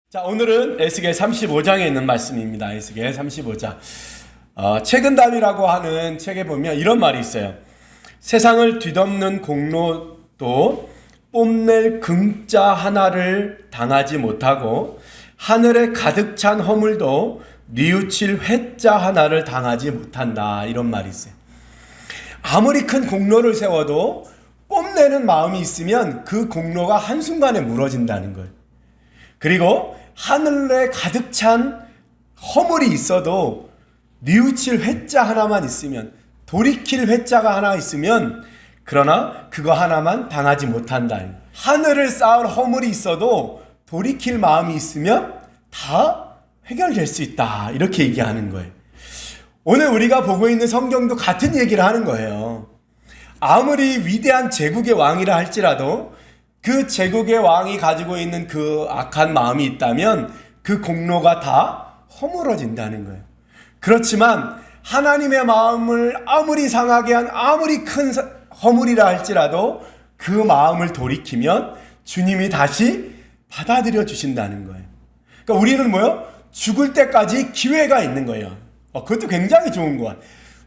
자, 오늘은 에스겔 35장에 있는 말씀입니다. 에스겔 35장. 책은담이라고 하는 책에 보면 이런 말이 있어요. 세상을 뒤덮는 공로도 뽐낼 금자 하나를 당하지 못하고 하늘에 가득 찬 허물도 뉘우칠 회자 하나를 당하지 못한다. 이런 말이 있어요. 아무리 큰 공로를 세워도 뽐내는 마음이 있으면 그 공로가 한순간에 무너진다는 거예요. 그리고 하늘에 가득 찬 허물이 있어도 뉘우칠 회자 하나만 있으면, 돌이킬 회자가 하나 있으면, 그러나 그거 하나만 당하지 못한다. 하늘을 쌓을 허물이 있어도 돌이킬 마음이 있으면 다 해결될 수 있다. 이렇게 얘기하는 거예요. 오늘 우리가 보고 있는 성경도 같은 얘기를 하는 거예요. 아무리 위대한 제국의 왕이라 할지라도 그 제국의 왕이 가지고 있는 그 악한 마음이 있다면 그 공로가 다 허물어진다는 거예요. 그렇지만 하나님의 마음을 아무리 상하게 한 아무리 큰 허물이라 할지라도 그 마음을 돌이키면 주님이 다시 받아들여 주신다는 거예요. 그러니까 우리는 뭐요? 죽을 때까지 기회가 있는 거예요. 그것도 굉장히 좋은 거야.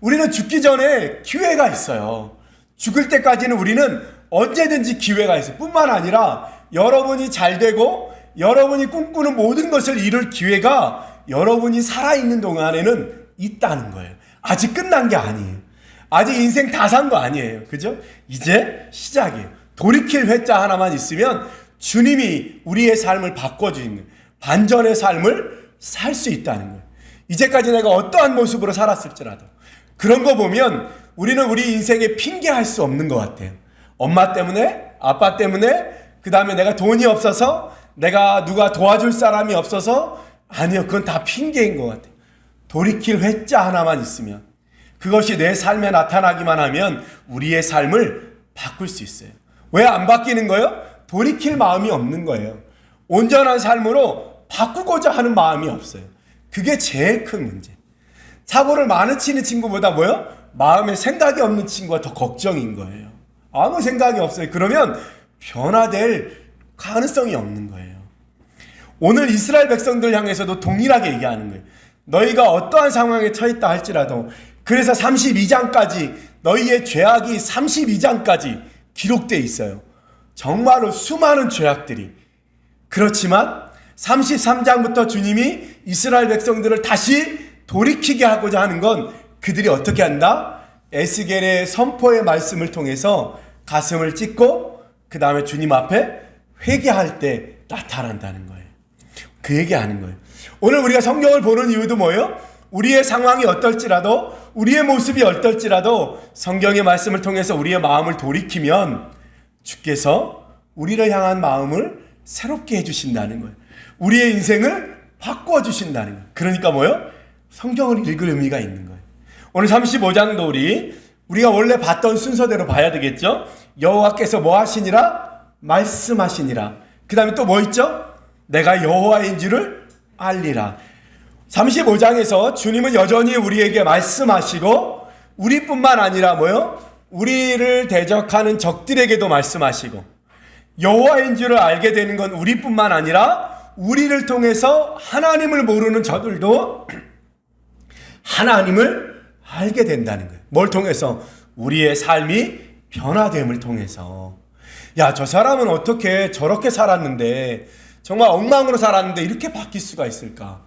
우리는 죽기 전에 기회가 있어요. 죽을 때까지는 우리는 언제든지 기회가 있어요. 뿐만 아니라 여러분이 잘 되고 여러분이 꿈꾸는 모든 것을 이룰 기회가 여러분이 살아있는 동안에는 있다는 거예요. 아직 끝난 게 아니에요. 아직 인생 다 산 거 아니에요. 그죠? 이제 시작이에요. 돌이킬 회자 하나만 있으면 주님이 우리의 삶을 바꿔주는 거예요. 반전의 삶을 살 수 있다는 거예요. 이제까지 내가 어떠한 모습으로 살았을지라도 그런 거 보면 우리는 우리 인생에 핑계할 수 없는 것 같아요. 엄마 때문에, 아빠 때문에, 그 다음에 내가 돈이 없어서, 내가 누가 도와줄 사람이 없어서, 아니요, 그건 다 핑계인 것 같아요. 돌이킬 회자 하나만 있으면, 그것이 내 삶에 나타나기만 하면 우리의 삶을 바꿀 수 있어요. 왜 안 바뀌는 거예요? 돌이킬 마음이 없는 거예요. 온전한 삶으로 바꾸고자 하는 마음이 없어요. 그게 제일 큰 문제. 사고를 많이 치는 친구보다 뭐요? 마음에 생각이 없는 친구가 더 걱정인 거예요. 아무 생각이 없어요. 그러면 변화될 가능성이 없는 거예요. 오늘 이스라엘 백성들 향해서도 동일하게 얘기하는 거예요. 너희가 어떠한 상황에 처했다 할지라도, 그래서 32장까지 너희의 죄악이 32장까지 기록되어 있어요. 정말로 수많은 죄악들이. 그렇지만 33장부터 주님이 이스라엘 백성들을 다시 돌이키게 하고자 하는 건 그들이 어떻게 한다? 에스겔의 선포의 말씀을 통해서 가슴을 찢고 그 다음에 주님 앞에 회개할 때 나타난다는 거예요. 그 얘기하는 거예요. 오늘 우리가 성경을 보는 이유도 뭐예요? 우리의 상황이 어떨지라도, 우리의 모습이 어떨지라도 성경의 말씀을 통해서 우리의 마음을 돌이키면 주께서 우리를 향한 마음을 새롭게 해주신다는 거예요. 우리의 인생을 바꿔주신다는 거예요. 그러니까 뭐예요? 성경을 읽을 의미가 있는 거예요. 오늘 35장도 우리가 원래 봤던 순서대로 봐야 되겠죠? 여호와께서 뭐 하시니라? 말씀하시니라. 그 다음에 또 뭐 있죠? 내가 여호와인 줄을 알리라. 35장에서 주님은 여전히 우리에게 말씀하시고 우리뿐만 아니라 뭐요? 우리를 대적하는 적들에게도 말씀하시고 여호와인 줄을 알게 되는 건 우리뿐만 아니라 우리를 통해서 하나님을 모르는 저들도 하나님을 알게 된다는 거예요. 뭘 통해서? 우리의 삶이 변화됨을 통해서. 야, 저 사람은 어떻게 저렇게 살았는데, 정말 엉망으로 살았는데 이렇게 바뀔 수가 있을까?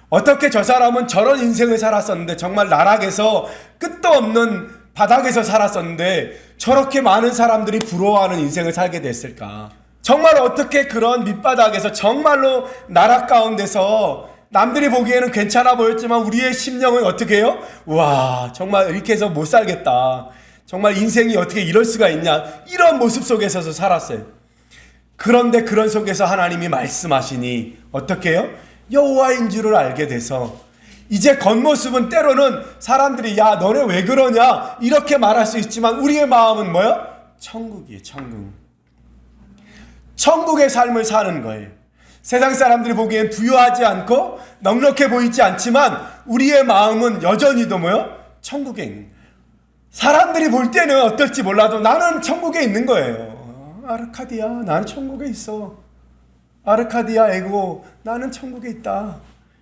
어떻게 저 사람은 저런 인생을 살았었는데, 정말 나락에서 끝도 없는 바닥에서 살았었는데 저렇게 많은 사람들이 부러워하는 인생을 살게 됐을까? 정말 어떻게 그런 밑바닥에서 정말로 나락 가운데서 남들이 보기에는 괜찮아 보였지만 우리의 심령은 어떻게 해요? 와, 정말 이렇게 해서 못 살겠다. 정말 인생이 어떻게 이럴 수가 있냐. 이런 모습 속에서 살았어요. 그런데 그런 속에서 하나님이 말씀하시니 어떻게 해요? 여호와인 줄을 알게 돼서 이제 겉모습은 때로는 사람들이 야, 너네 왜 그러냐 이렇게 말할 수 있지만 우리의 마음은 뭐예요? 천국이에요. 천국. 천국의 삶을 사는 거예요. 세상 사람들이 보기엔 부유하지 않고 넉넉해 보이지 않지만 우리의 마음은 여전히도 뭐요? 천국에 있는 거예요. 사람들이 볼 때는 어떨지 몰라도 나는 천국에 있는 거예요. 아르카디아, 나는 천국에 있어. 아르카디아 에고 나는 천국에 있다.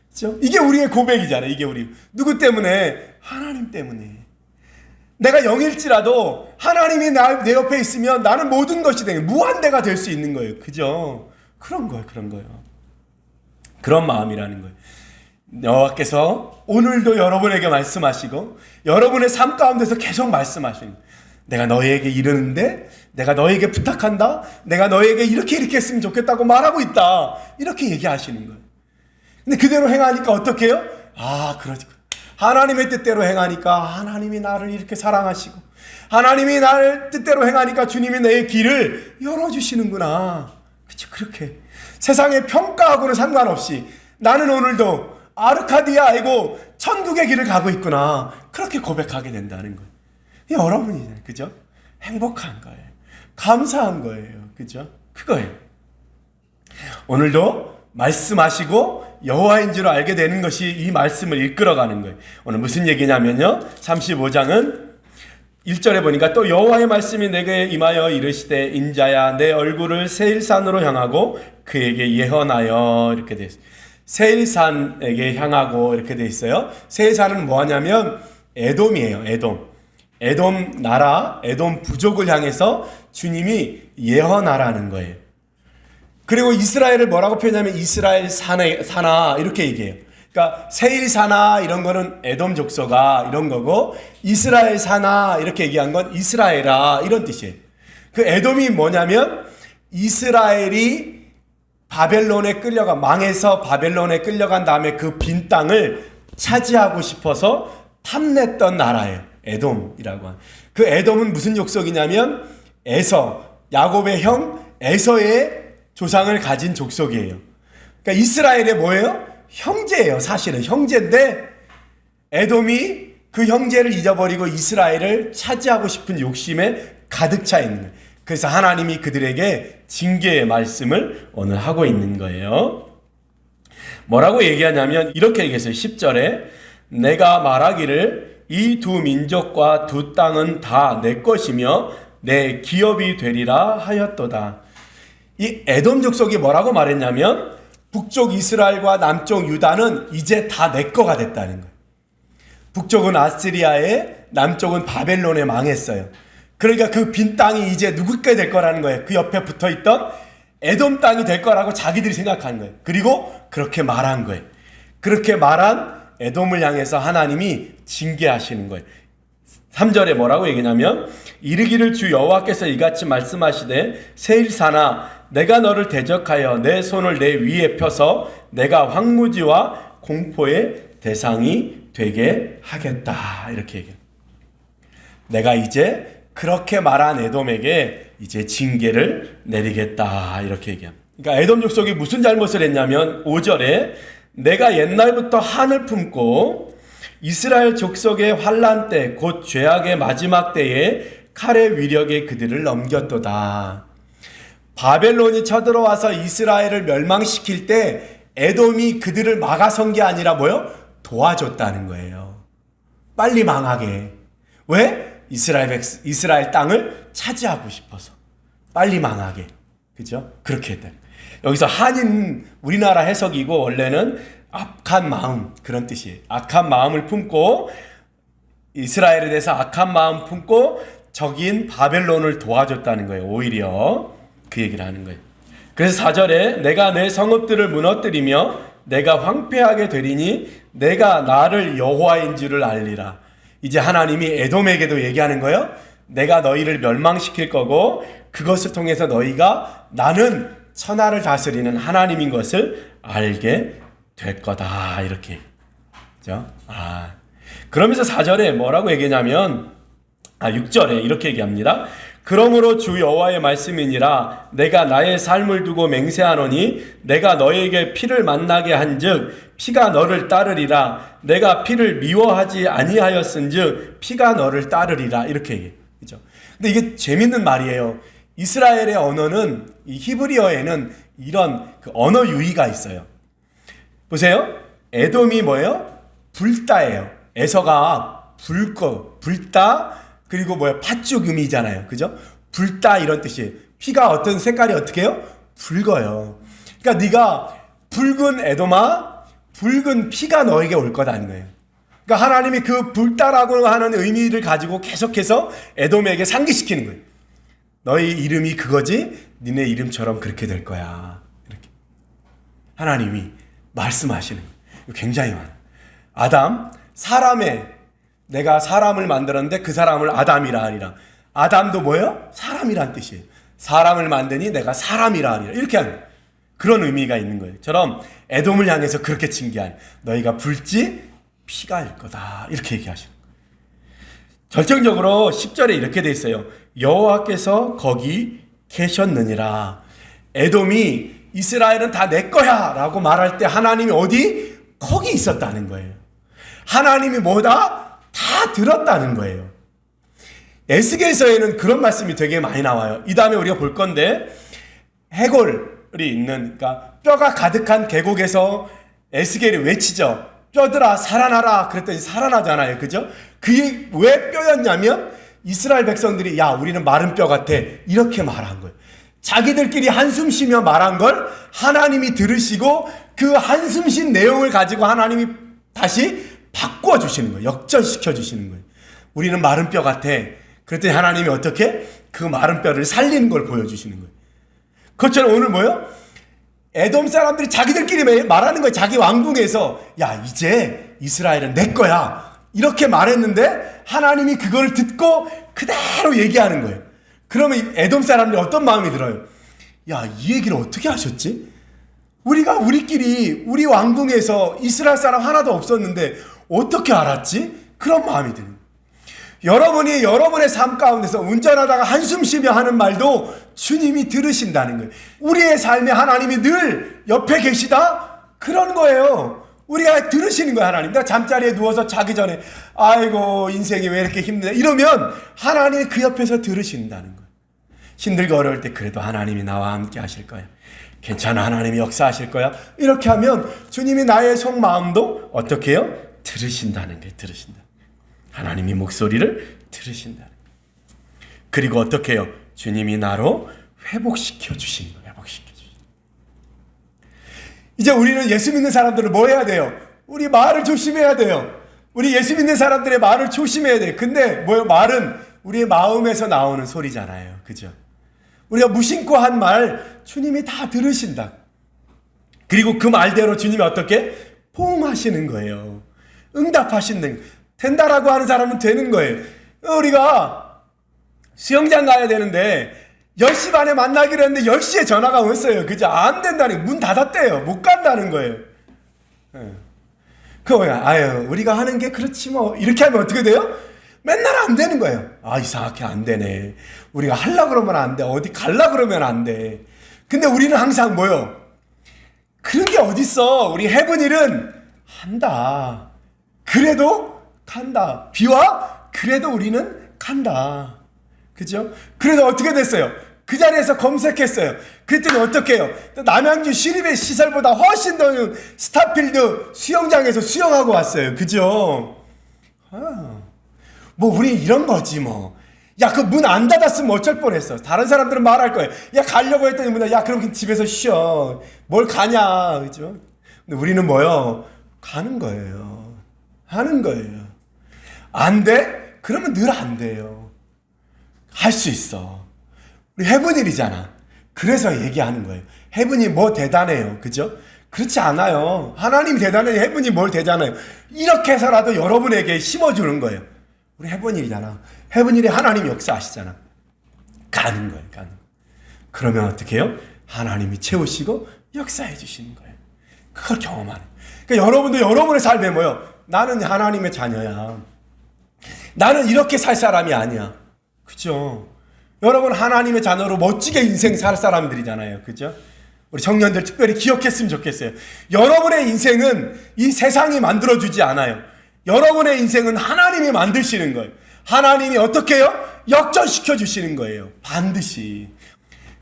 그렇죠? 이게 우리의 고백이잖아요. 이게 우리 누구 때문에? 하나님 때문에. 내가 영일지라도 하나님이 내 옆에 있으면 나는 모든 것이 되는 무한대가 될 수 있는 거예요. 그죠? 그런 거예요. 그런 마음이라는 거예요. 여호와께서 오늘도 여러분에게 말씀하시고 여러분의 삶 가운데서 계속 말씀하시는 거예요. 내가 너희에게 이르는데, 내가 너희에게 부탁한다, 내가 너희에게 이렇게 했으면 좋겠다고 말하고 있다, 이렇게 얘기하시는 거예요. 근데 그대로 행하니까 어떻게 해요? 그러지. 하나님의 뜻대로 행하니까 하나님이 나를 이렇게 사랑하시고, 하나님이 나를 뜻대로 행하니까 주님이 내 길을 열어주시는구나. 그렇죠. 그렇게 세상의 평가하고는 상관없이 나는 오늘도 아르카디아 알고 천국의 길을 가고 있구나. 그렇게 고백하게 된다는 거예요. 여러분이잖아요. 그죠? 행복한 거예요. 감사한 거예요. 그죠? 그거예요. 오늘도 말씀하시고 여호와인 줄 알게 되는 것이 이 말씀을 이끌어가는 거예요. 오늘 무슨 얘기냐면요, 35장은 1절에 보니까 또 여호와의 말씀이 내게 임하여 이르시되 인자야 내 얼굴을 세일산으로 향하고 그에게 예언하여, 이렇게 되어 있어요. 세일산에게 향하고 이렇게 되어 있어요. 세일산은 뭐하냐면 에돔이에요. 에돔 나라, 에돔 부족을 향해서 주님이 예언하라는 거예요. 그리고 이스라엘을 뭐라고 표현하면 이스라엘 사나 이렇게 얘기해요. 그러니까 세일 사나 이런 거는 에돔 족속아 이런 거고, 이스라엘 사나 이렇게 얘기한 건 이스라엘아 이런 뜻이에요. 그 에돔이 뭐냐면 이스라엘이 바벨론에 망해서 바벨론에 끌려간 다음에 그 빈 땅을 차지하고 싶어서 탐냈던 나라예요. 에돔이라고 하는. 그 에돔은 무슨 족속이냐면 에서, 야곱의 형 에서의 조상을 가진 족속이에요. 그러니까 이스라엘의 뭐예요? 형제예요. 사실은 형제인데 에돔이 그 형제를 잊어버리고 이스라엘을 차지하고 싶은 욕심에 가득 차 있는 거예요. 그래서 하나님이 그들에게 징계의 말씀을 오늘 하고 있는 거예요. 뭐라고 얘기하냐면 이렇게 얘기했어요. 10절에 내가 말하기를 이 두 민족과 두 땅은 다 내 것이며 내 기업이 되리라 하였도다. 이 에돔 족속이 뭐라고 말했냐면 북쪽 이스라엘과 남쪽 유다는 이제 다 내 거가 됐다는 거예요. 북쪽은 아스리아에, 남쪽은 바벨론에 망했어요. 그러니까 그 빈 땅이 이제 누구께 될 거라는 거예요. 그 옆에 붙어있던 에돔 땅이 될 거라고 자기들이 생각하는 거예요. 그리고 그렇게 말한 거예요. 그렇게 말한 에돔을 향해서 하나님이 징계하시는 거예요. 3절에 뭐라고 얘기냐면 이르기를 주 여호와께서 이같이 말씀하시되 세일사나 내가 너를 대적하여 내 손을 내 위에 펴서 내가 황무지와 공포의 대상이 되게 하겠다. 이렇게 얘기해요. 내가 이제 그렇게 말한 에돔에게 이제 징계를 내리겠다. 이렇게 얘기합니다. 그러니까 에돔 족속이 무슨 잘못을 했냐면 5절에 내가 옛날부터 한을 품고 이스라엘 족속의 환난 때 곧 죄악의 마지막 때에 칼의 위력에 그들을 넘겼도다. 바벨론이 쳐들어와서 이스라엘을 멸망시킬 때 에돔이 그들을 막아선 게 아니라 뭐요? 도와줬다는 거예요. 빨리 망하게. 왜? 이스라엘 땅을 차지하고 싶어서 빨리 망하게. 그죠? 그렇게 했다. 여기서 한인 우리나라 해석이고 원래는 악한 마음 그런 뜻이에요. 악한 마음을 품고 이스라엘에 대해서 악한 마음 품고 적인 바벨론을 도와줬다는 거예요. 오히려 그 얘기를 하는 거예요. 그래서 4절에 내가 내 성읍들을 무너뜨리며 내가 황폐하게 되리니 내가 나를 여호와인 줄을 알리라. 이제 하나님이 에돔에게도 얘기하는 거예요. 내가 너희를 멸망시킬 거고 그것을 통해서 너희가 나는 천하를 다스리는 하나님인 것을 알게 될 거다. 이렇게. 그죠? 그러면서 4절에 뭐라고 얘기하냐면 6절에 이렇게 얘기합니다. 그러므로 주 여호와의 말씀이니라 내가 나의 삶을 두고 맹세하노니 내가 너에게 피를 만나게 한즉 피가 너를 따르리라. 내가 피를 미워하지 아니하였은즉 피가 너를 따르리라. 이렇게 얘기해요. 그죠? 근데 이게 재밌는 말이에요. 이스라엘의 언어는 이 히브리어에는 이런 그 언어 유희가 있어요. 보세요. 에돔이 뭐예요? 불다예요. 에서가 불다 그리고 뭐예요? 팥죽음이잖아요. 그죠? 불다 이런 뜻이에요. 피가 어떤 색깔이 어떻게 해요? 붉어요. 그러니까 네가 붉은 에돔아, 붉은 피가 너에게 올 거다는 거예요. 그러니까 하나님이 그 붉다라고 하는 의미를 가지고 계속해서 에돔에게 상기시키는 거예요. 너희 이름이 그거지? 니네 이름처럼 그렇게 될 거야. 이렇게 하나님이 말씀하시는 거예요. 굉장히 많아요. 아담, 내가 사람을 만들었는데 그 사람을 아담이라 하리라. 아담도 뭐예요? 사람이란 뜻이에요. 사람을 만드니 내가 사람이라 하리라. 이렇게 하는 거예요. 그런 의미가 있는 거예요. 처럼 에돔을 향해서 그렇게 징계하는, 너희가 불지 피가 일 거다. 이렇게 얘기하시는 거예요. 결정적으로 10절에 이렇게 돼 있어요. 여호와께서 거기 계셨느니라. 에돔이 이스라엘은 다 내 거야 라고 말할 때 하나님이 어디? 거기 있었다는 거예요. 하나님이 뭐다? 다 들었다는 거예요. 에스겔서에는 그런 말씀이 되게 많이 나와요. 이 다음에 우리가 볼 건데, 해골이 있는, 그러니까 뼈가 가득한 계곡에서 에스겔이 외치죠. 뼈들아 살아나라. 그랬더니 살아나잖아요. 그죠? 그게 왜 뼈였냐면 이스라엘 백성들이 야 우리는 마른 뼈 같아 이렇게 말한 거예요. 자기들끼리 한숨 쉬며 말한 걸 하나님이 들으시고 그 한숨 쉰 내용을 가지고 하나님이 다시 바꿔 주시는 거예요. 역전시켜 주시는 거예요. 우리는 마른 뼈 같아. 그랬더니 하나님이 어떻게 그 마른 뼈를 살리는 걸 보여주시는 거예요. 그것처럼 오늘 뭐예요? 에돔 사람들이 자기들끼리 말하는 거예요. 자기 왕궁에서 야 이제 이스라엘은 내 거야 이렇게 말했는데 하나님이 그걸 듣고 그대로 얘기하는 거예요. 그러면 에돔 사람들이 어떤 마음이 들어요? 야 이 얘기를 어떻게 하셨지? 우리가 우리끼리 우리 왕궁에서 이스라엘 사람 하나도 없었는데 어떻게 알았지? 그런 마음이 드는 거예요. 여러분이 여러분의 삶 가운데서 운전하다가 한숨 쉬며 하는 말도 주님이 들으신다는 거예요. 우리의 삶에 하나님이 늘 옆에 계시다? 그런 거예요. 우리가 들으시는 거예요. 하나님. 내가 잠자리에 누워서 자기 전에 아이고 인생이 왜 이렇게 힘드냐 이러면 하나님이 그 옆에서 들으신다는 거예요. 힘들고 어려울 때 그래도 하나님이 나와 함께 하실 거야. 괜찮아 하나님이 역사하실 거야. 이렇게 하면 주님이 나의 속마음도 어떻게 해요? 들으신다는 거예요. 들으신다. 하나님이 목소리를 들으신다. 그리고 어떻게 해요? 주님이 나로 회복시켜 주시는 거예요. 회복시켜 주시는 거예요. 이제 우리는 예수 믿는 사람들은 뭐 해야 돼요? 우리 말을 조심해야 돼요. 우리 예수 믿는 사람들의 말을 조심해야 돼요. 근데 뭐예요? 말은 우리의 마음에서 나오는 소리잖아요. 그죠? 우리가 무심코 한 말 주님이 다 들으신다. 그리고 그 말대로 주님이 어떻게? 포옹하시는 거예요. 응답하시는 거예요. 된다라고 하는 사람은 되는 거예요. 우리가 수영장 가야 되는데 10시 반에 만나기로 했는데 10시에 전화가 왔어요. 그죠? 안 된다는 문 닫았대요. 못 간다는 거예요. 아유 우리가 하는 게 그렇지 뭐 이렇게 하면 어떻게 돼요? 맨날 안 되는 거예요. 아 이상하게 안 되네. 우리가 하려고 그러면 안 돼. 어디 가려고 그러면 안 돼. 근데 우리는 항상 뭐요? 그런 게 어딨어. 우리 해본 일은 한다. 그래도 간다. 비와 그래도 우리는 간다. 그죠? 그래서 어떻게 됐어요? 그 자리에서 검색했어요. 그랬더니 어떻게 해요? 남양주 시립의 시설보다 훨씬 더 스타필드 수영장에서 수영하고 왔어요. 그죠? 뭐 우리 이런 거지 뭐. 야 그 문 안 닫았으면 어쩔 뻔했어. 다른 사람들은 말할 거예요. 야 가려고 했더니 야 그럼 집에서 쉬어. 뭘 가냐. 그죠? 근데 우리는 뭐요? 가는 거예요. 하는 거예요. 안 돼? 그러면 늘 안 돼요. 할 수 있어. 우리 해본 일이잖아. 그래서 얘기하는 거예요. 해본이 뭐 대단해요. 그죠? 그렇지 않아요. 하나님이 대단해. 해본이 뭘 대단해요. 이렇게 해서라도 여러분에게 심어주는 거예요. 우리 해본 일이잖아. 해본 일이 하나님이 역사하시잖아. 가는 거예요. 가는 거예요. 그러면 어떻게 해요? 하나님이 채우시고 역사해 주시는 거예요. 그걸 경험하는 거예요. 그러니까 여러분도 여러분의 삶에 뭐요? 나는 하나님의 자녀야. 나는 이렇게 살 사람이 아니야. 그죠? 여러분 하나님의 자녀로 멋지게 인생 살 사람들이잖아요. 그죠? 우리 청년들 특별히 기억했으면 좋겠어요. 여러분의 인생은 이 세상이 만들어주지 않아요. 여러분의 인생은 하나님이 만드시는 거예요. 하나님이 어떻게 해요? 역전시켜 주시는 거예요. 반드시.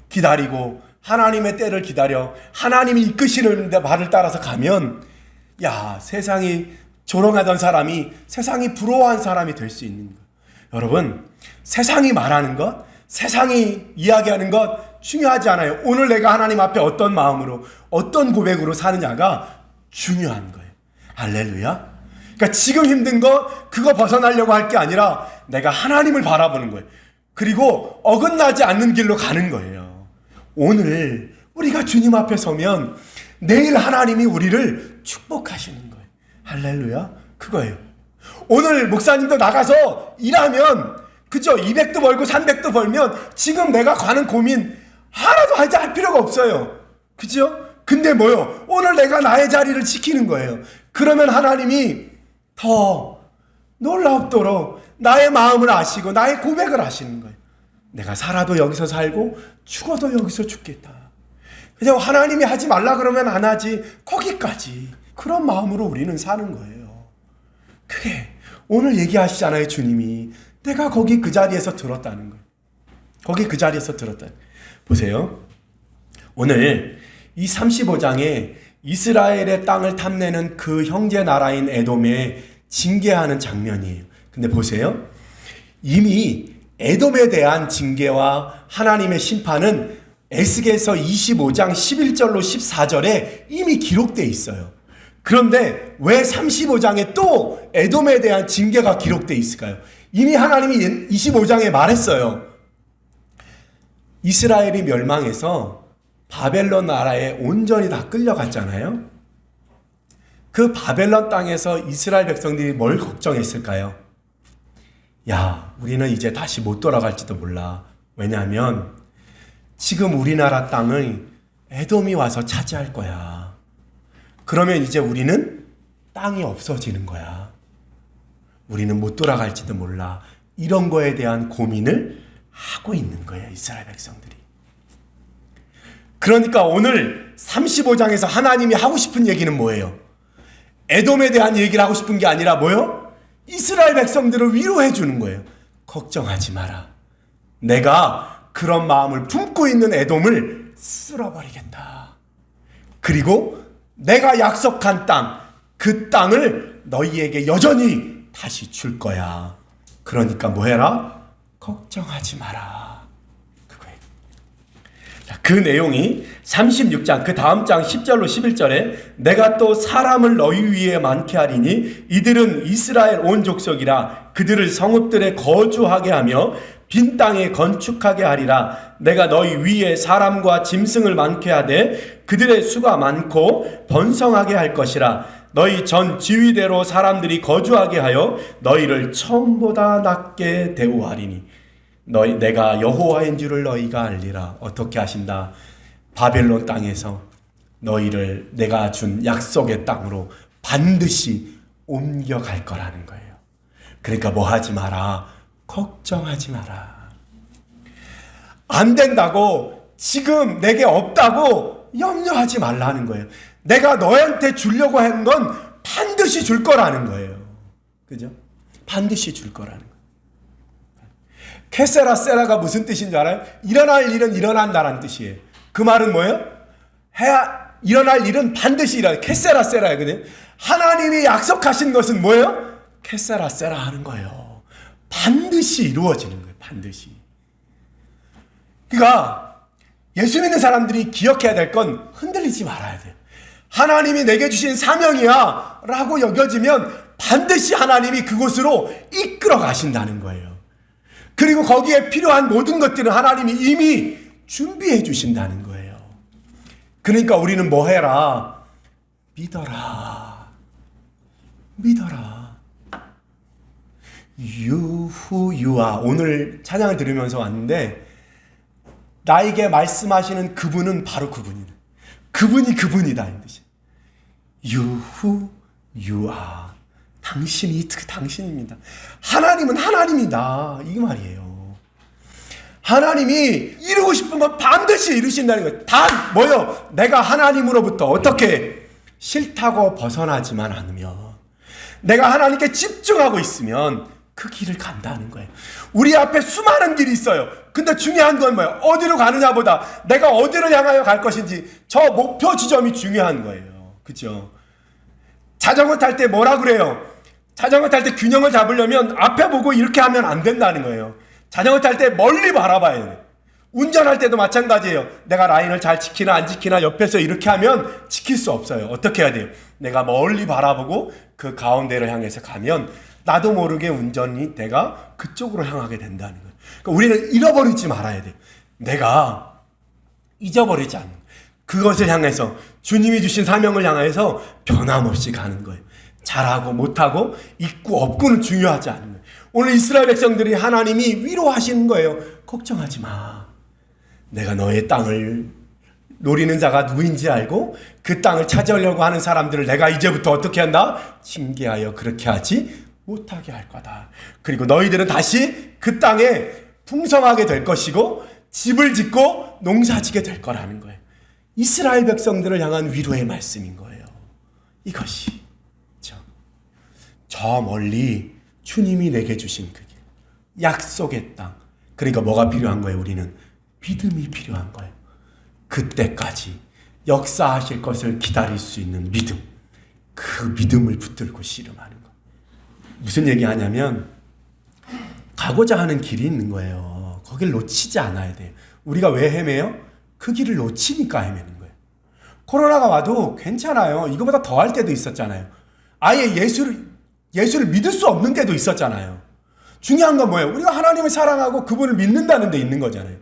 기다리고 하나님의 때를 기다려 하나님이 이끄시는 말을 따라서 가면 야 세상이 조롱하던 사람이 세상이 부러워한 사람이 될 수 있는 거예요. 여러분 세상이 말하는 것 세상이 이야기하는 것 중요하지 않아요. 오늘 내가 하나님 앞에 어떤 마음으로, 어떤 고백으로 사느냐가 중요한 거예요. 할렐루야. 그러니까 지금 힘든 거 그거 벗어나려고 할 게 아니라 내가 하나님을 바라보는 거예요. 그리고 어긋나지 않는 길로 가는 거예요. 오늘 우리가 주님 앞에 서면 내일 하나님이 우리를 축복하시는 거예요. 할렐루야. 그거예요. 오늘 목사님도 나가서 일하면 그죠? 200도 벌고 300도 벌면 지금 내가 가는 고민 하나도 할 필요가 없어요. 그죠? 근데 뭐요? 오늘 내가 나의 자리를 지키는 거예요. 그러면 하나님이 더 놀랍도록 나의 마음을 아시고 나의 고백을 아시는 거예요. 내가 살아도 여기서 살고 죽어도 여기서 죽겠다. 그냥 하나님이 하지 말라 그러면 안 하지. 거기까지. 그런 마음으로 우리는 사는 거예요. 그게 오늘 얘기하시잖아요. 주님이. 내가 거기 그 자리에서 들었다는 거예요. 거기 그 자리에서 들었다. 보세요. 오늘 이 35장에 이스라엘의 땅을 탐내는 그 형제 나라인 에돔에 징계하는 장면이에요. 근데 보세요. 이미 에돔에 대한 징계와 하나님의 심판은 에스겔서 25장 11절로 14절에 이미 기록되어 있어요. 그런데 왜 35장에 또 에돔에 대한 징계가 기록되어 있을까요? 이미 하나님이 25장에 말했어요. 이스라엘이 멸망해서 바벨론 나라에 온전히 다 끌려갔잖아요. 그 바벨론 땅에서 이스라엘 백성들이 뭘 걱정했을까요? 야, 우리는 이제 다시 못 돌아갈지도 몰라. 왜냐하면 지금 우리나라 땅을 에돔이 와서 차지할 거야. 그러면 이제 우리는 땅이 없어지는 거야. 우리는 못 돌아갈지도 몰라. 이런 거에 대한 고민을 하고 있는 거예요. 이스라엘 백성들이. 그러니까 오늘 35장에서 하나님이 하고 싶은 얘기는 뭐예요? 에돔에 대한 얘기를 하고 싶은 게 아니라 뭐요? 이스라엘 백성들을 위로해 주는 거예요. 걱정하지 마라. 내가 그런 마음을 품고 있는 에돔을 쓸어버리겠다. 그리고 내가 약속한 땅, 그 땅을 너희에게 여전히 다시 줄 거야. 그러니까 뭐 해라? 걱정하지 마라. 그거예요. 자, 그 내용이 36장 그 다음 장 10절로 11절에 내가 또 사람을 너희 위에 많게 하리니 이들은 이스라엘 온 족속이라 그들을 성읍들에 거주하게 하며 빈 땅에 건축하게 하리라. 내가 너희 위에 사람과 짐승을 많게 하되 그들의 수가 많고 번성하게 할 것이라. 너희 전 지위대로 사람들이 거주하게 하여 너희를 처음보다 낮게 대우하리니 내가 여호와인 줄을 너희가 알리라. 어떻게 하신다? 바벨론 땅에서 너희를 내가 준 약속의 땅으로 반드시 옮겨갈 거라는 거예요. 그러니까 뭐 하지 마라. 걱정하지 마라. 안 된다고, 지금 내게 없다고 염려하지 말라는 거예요. 내가 너한테 주려고 한 건 반드시 줄 거라는 거예요. 그죠? 반드시 줄 거라는 거예요. 케세라 세라가 무슨 뜻인 줄 알아요? 일어날 일은 일어난다라는 뜻이에요. 그 말은 뭐예요? 일어날 일은 반드시 일어나. 케세라 세라거든요. 하나님이 약속하신 것은 뭐예요? 케세라 세라 하는 거예요. 반드시 이루어지는 거예요. 반드시. 그러니까 예수 믿는 사람들이 기억해야 될 건 흔들리지 말아야 돼요. 하나님이 내게 주신 사명이야 라고 여겨지면 반드시 하나님이 그곳으로 이끌어 가신다는 거예요. 그리고 거기에 필요한 모든 것들은 하나님이 이미 준비해 주신다는 거예요. 그러니까 우리는 뭐 해라? 믿어라. 믿어라. 유후유아. 오늘 찬양을 들으면서 왔는데 나에게 말씀하시는 그분은 바로 그분이다. 그분이 그분이다 이 뜻이에요. 유후유아. 당신이 당신입니다. 하나님은 하나님이다 이 말이에요. 하나님이 이루고 싶은 건 반드시 이루신다는 거예요. 단 뭐요? 내가 하나님으로부터 어떻게 싫다고 벗어나지만 않으면, 내가 하나님께 집중하고 있으면 그 길을 간다는 거예요. 우리 앞에 수많은 길이 있어요. 근데 중요한 건 뭐예요? 어디로 가느냐보다 내가 어디를 향하여 갈 것인지 저 목표 지점이 중요한 거예요. 그죠? 자전거 탈 때 뭐라 그래요? 자전거 탈 때 균형을 잡으려면 앞에 보고 이렇게 하면 안 된다는 거예요. 자전거 탈 때 멀리 바라봐야 돼요. 운전할 때도 마찬가지예요. 내가 라인을 잘 지키나 안 지키나 옆에서 이렇게 하면 지킬 수 없어요. 어떻게 해야 돼요? 내가 멀리 바라보고 그 가운데를 향해서 가면 나도 모르게 운전이 내가 그쪽으로 향하게 된다는 거예요. 그러니까 우리는 잃어버리지 말아야 돼요. 내가 잊어버리지 않는 거예요. 그것을 향해서 주님이 주신 사명을 향해서 변함없이 가는 거예요. 잘하고 못하고 있고 없고는 중요하지 않은 거예요. 오늘 이스라엘 백성들이 하나님이 위로하시는 거예요. 걱정하지 마. 내가 너의 땅을 노리는 자가 누구인지 알고 그 땅을 찾으려고 하는 사람들을 내가 이제부터 어떻게 한다? 징계하여 그렇게 하지 못하게 할 거다. 그리고 너희들은 다시 그 땅에 풍성하게 될 것이고 집을 짓고 농사지게 될 거라는 거예요. 이스라엘 백성들을 향한 위로의 말씀인 거예요. 이것이 저 멀리 주님이 내게 주신 그 길, 약속의 땅. 그러니까 뭐가 필요한 거예요? 우리는 믿음이 필요한 거예요. 그때까지 역사하실 것을 기다릴 수 있는 믿음. 그 믿음을 붙들고 씨름하는 거예요. 무슨 얘기하냐면 가고자 하는 길이 있는 거예요. 거길 놓치지 않아야 돼요. 우리가 왜 헤매요? 그 길을 놓치니까 헤매는 거예요. 코로나가 와도 괜찮아요. 이거보다 더 할 때도 있었잖아요. 아예 예수를 믿을 수 없는 때도 있었잖아요. 중요한 건 뭐예요? 우리가 하나님을 사랑하고 그분을 믿는다는 데 있는 거잖아요.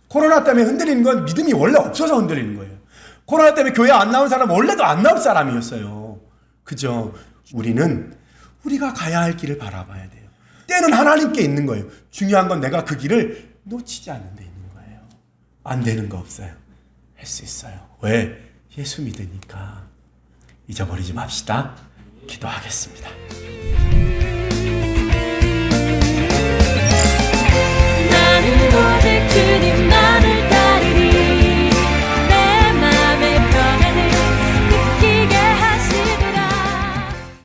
코로나 때문에 흔들리는 건 믿음이 원래 없어서 흔들리는 거예요. 코로나 때문에 교회 안 나온 사람은 원래도 안 나올 사람이었어요. 그죠? 우리는 우리가 가야 할 길을 바라봐야 돼요. 때는 하나님께 있는 거예요. 중요한 건 내가 그 길을 놓치지 않는 데 있는 거예요. 안 되는 거 없어요. 할 수 있어요. 왜? 예수 믿으니까. 잊어버리지 맙시다. 기도하겠습니다.